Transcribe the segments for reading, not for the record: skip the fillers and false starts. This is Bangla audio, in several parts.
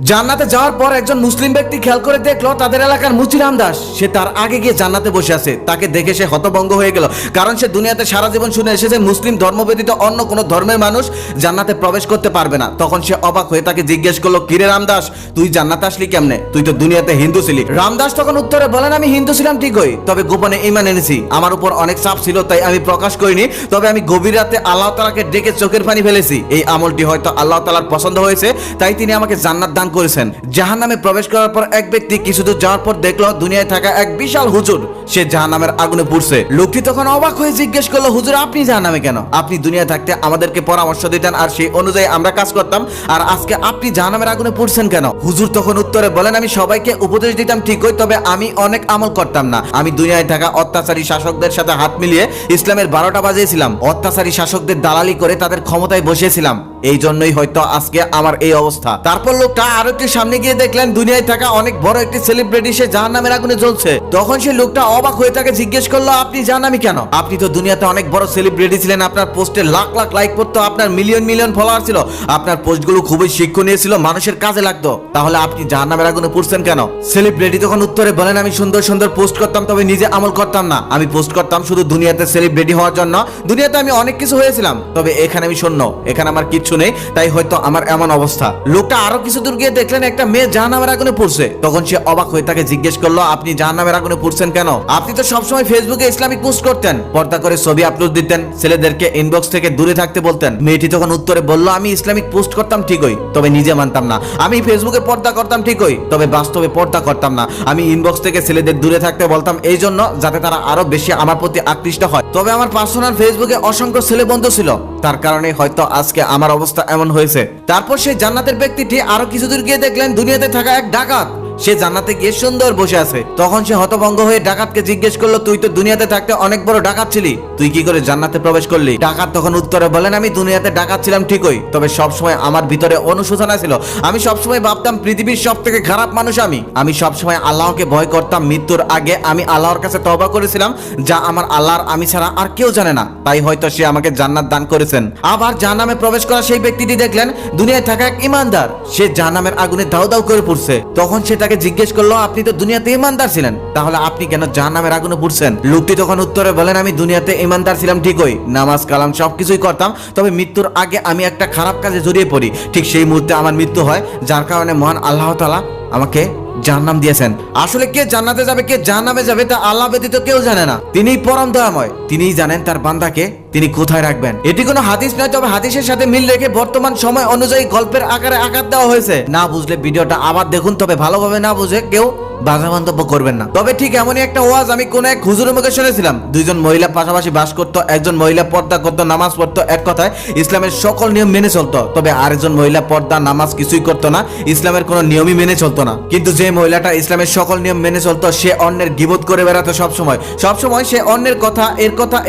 জান্নাতে যাওয়ার পর একজন মুসলিম ব্যক্তি খেয়াল করে দেখলো তাদের এলাকার মুচিরাম দাস সে তার আগে গিয়ে জান্নাতে বসে আছে। তাকে দেখে সে হতভম্ব হয়ে গেল, কারণ সে দুনিয়াতে সারা জীবন শুনে এসেছে মুসলিম ধর্ম ব্যতীত অন্য কোনো ধর্মের মানুষ জান্নাতে প্রবেশ করতে পারবে না। তখন সে অবাক হয়ে তাকে জিজ্ঞেস করলো, কিরে রামদাস, তুই জান্নাতে আসলি কেমনে? তুই তো দুনিয়াতে হিন্দু ছিলি। রামদাস তখন উত্তরে বলেন, আমি হিন্দু ছিলাম ঠিকই, তবে গোপনে ঈমান এনেছি। আমার উপর অনেক চাপ ছিল তাই আমি প্রকাশ করিনি, তবে আমি গভীর রাতে আল্লাহ তাআলাকে ডেকে চোখের পানি ফেলেছি। এই আমলটি হয়তো আল্লাহ তাআলার পছন্দ হয়েছে, তাই তিনি আমাকে জান্নাত দান করেছেন। জাহান্নামে প্রবেশ করার পর এক ব্যক্তি কিছুদূর যাওয়ার পর দেখলো দুনিয়ায় থাকা এক বিশাল হুজুর সে জাহান্নামের আগুনে পুড়ছে। লোকটি তখন অবাক হয়ে জিজ্ঞেস করলো, হুজুর আপনি জাহান্নামে কেন? আপনি দুনিয়া থাকতে আমাদেরকে পরামর্শ দিতেন আর সেই অনুযায়ী আমরা কাজ করতাম, আর আজকে আপনি জাহান্নামের আগুনে পুড়ছেন কেন? হুজুর তখন উত্তরে বলেন, আমি সবাইকে উপদেশ দিতাম ঠিকই, তবে আমি অনেক আমল করতাম না। আমি দুনিয়ায় থাকা অত্যাচারী শাসকদের সাথে হাত মিলিয়ে ইসলামের 12টা বাজিয়েছিলাম। অত্যাচারী শাসকদের দালালি করে তাদের ক্ষমতায় বসিয়েছিলাম, এই জন্যই হয়তো আজকে আমার এই অবস্থা। তারপর লোকটা আরো একটু সামনে গিয়ে দেখলেন দুনিয়ায় থাকা অনেক বড় একটি সেলিব্রিটি সে জাহান্নামের আগুনে জ্বলছে। তখন সেই লোকটা অবাক হয়ে তাকে জিজ্ঞেস করলো, আপনি জাহান্নামী কেন? আপনি তো দুনিয়াতে অনেক বড় সেলিব্রিটি ছিলেন, আপনার পোস্টে লাখ লাখ লাইক পড়তো, আপনার মিলিয়ন মিলিয়ন ফলোয়ার ছিল, আপনার পোস্টগুলো খুবই শিক্ষণীয় ছিল, মানুষের কাজে লাগতো, তাহলে আপনি জাহান্নামের আগুনে পুড়ছেন কেন? সেলিব্রিটি তখন উত্তরে বলেন, আমি সুন্দর সুন্দর পোস্ট করতাম, তবে নিজে আমল করতাম না। আমি পোস্ট করতাম শুধু দুনিয়াতে সেলিব্রিটি হওয়ার জন্য। দুনিয়াতে আমি অনেক কিছু হয়েছিলাম, তবে এখানে আমি শূন্য, এখানে আমার কিচ্ছু নেই, তাই হয়তো আমার এমন অবস্থা। লোকটা আরো কিছু দূর গিয়ে দেখলেন একটা মেয়ে জাহান্নামের আগুনে পুড়ছে। তখন সে অবাক হয়ে তাকে জিজ্ঞেস করলো, আপনি জাহান্নামের আগুনে পুড়ছেন কেন? আপনি তো সবসময় ফেসবুকে ইসলামিক পোস্ট করতেন, পর্দা করে ছবি আপলোড দিতেন, ছেলেদেরকে ইনবক্স থেকে দূরে থাকতে বলতেন। মেয়েটি তখন উত্তরে বলল, আমি ইসলামিক পোস্ট করতাম ঠিকই, তবে নিজে মানতাম না। আমি ফেসবুকে পর্দা করতাম ঠিকই, তবে বাস্তবে পর্দা করতাম না। আমি ইনবক্স থেকে ছেলেদের দূরে থাকতে বলতাম এই জন্য যাতে তারা আরো বেশি আমার প্রতি আকৃষ্ট হয়। তবে আমার পার্সোনাল ফেসবুকে অসংখ্য ছেলে বন্ধু ছিল, তার কারণে হয়তো আজকে আমার অবস্থা এমন হয়েছে। তারপর সেই জান্নাতের ব্যক্তিটি আরো কিছু দূর গিয়ে দেখলেন দুনিয়াতে থাকা এক ডাকাত সে জান্নাতে গিয়ে সুন্দর বসে আছে। তখন সে হতভম্ব হয়ে ডাকাতকে জিজ্ঞেস করলো, তুই তো দুনিয়াতে থাকতে অনেক বড় ডাকাত ছিলি, তুই কি করে জান্নাতে প্রবেশ করলি? ডাকাত তখন উত্তরে বলেন, আমি দুনিয়াতে ডাকাত ছিলাম ঠিকই, তবে সবসময় আমার ভিতরে অনুশোচনা ছিল। আমি সবসময় ভাবতাম পৃথিবীর সব থেকে খারাপ মানুষ আমি সবসময় আল্লাহকে ভয় করতাম। মৃত্যুর আগে আমি আল্লাহর কাছে তওবা করেছিলাম, যা আমার আল্লাহর আমি ছাড়া আর কেউ জানে না, তাই হয়তো সে আমাকে জান্নাত দান করেছেন। আবার জাহান্নামে প্রবেশ করা সেই ব্যক্তিটি দেখলেন দুনিয়ায় থাকা এক ইমানদার সে জাহান্নামের আগুনে দাউ দাউ করে পুড়ছে। তখন সে তাকে জিজ্ঞেস করলো, আপনি তো দুনিয়াতে ইমানদার ছিলেন, তাহলে আপনি কেন জাহান্নামের আগুনে পুড়ছেন? লোকটি তখন উত্তরে বলেন, আমি দুনিয়াতে ইমানদার ছিলাম ঠিকই, নামাজ কালাম সবকিছুই করতাম, তবে মৃত্যুর আগে আমি একটা খারাপ কাজে জড়িয়ে পড়ি। ঠিক সেই মুহূর্তে আমার মৃত্যু হয়, যার কারণে মহান আল্লাহ তাআলা আমাকে জাহান্নাম দিয়েছেন। আসলে কে জান্নাতে যাবে কে জাহান্নামে যাবে তা আল্লাহ ব্যতীত কেউ জানে না। তিনিই পরম দয়াময়, তিনিই জানেন তার বান্দাকে তিনি কোথায় রাখবেন। এটি কোনো হাদিস নয়, তবে হাদিসের সাথে মিল রেখে বর্তমান সময় অনুযায়ী গল্পের আকারে আকার দেওয়া হয়েছে। না বুঝলে ভিডিওটা আবার দেখুন, তবে ভালোভাবে না বুঝে কেউ বাজে মন্তব্য করবেন না। তবে ঠিক এমনই একটা ওয়াজ আমি কোন এক হুজুরের মুখে শুনেছিলাম। দুইজন মহিলা পাশাপাশি বাস করতো, একজন মহিলা পর্দা করতো, নামাজ পড়তো, এক কথায় ইসলামের সকল নিয়ম মেনে চলতো, তবে আরেকজন মহিলা পর্দা নামাজ কিছুই করতো না, ইসলামের কোনো নিয়মই মেনে চলতো না। কিন্তু যে মহিলাটা ইসলামের সকল নিয়ম মেনে চলতো সে অন্যের গীবত করে বেড়াতো সবসময় সে অন্যের কথা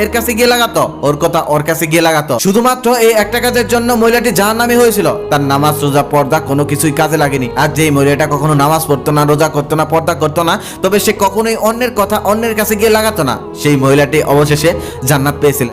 এর কাছে গিয়ে লাগাতো, ওর কথা ওর কাছে গিয়ে লাগাতো। শুধুমাত্র এই একটা কাজের জন্য মহিলাটি জাহান্নামী হয়েছিল। তার নামাজ রোজা পর্দা কোনো কিছুই কাজে লাগেনি। আর যে মহিলাটা কখনো নামাজ পড়তো না, রোজা করতো না, পর্দা করতো না, তবে সে কখনোই অন্যের কথা অন্যের কাছে গিয়ে লাগাতো না, সেই মহিলাটি অবশেষে জান্নাত পেয়েছিল।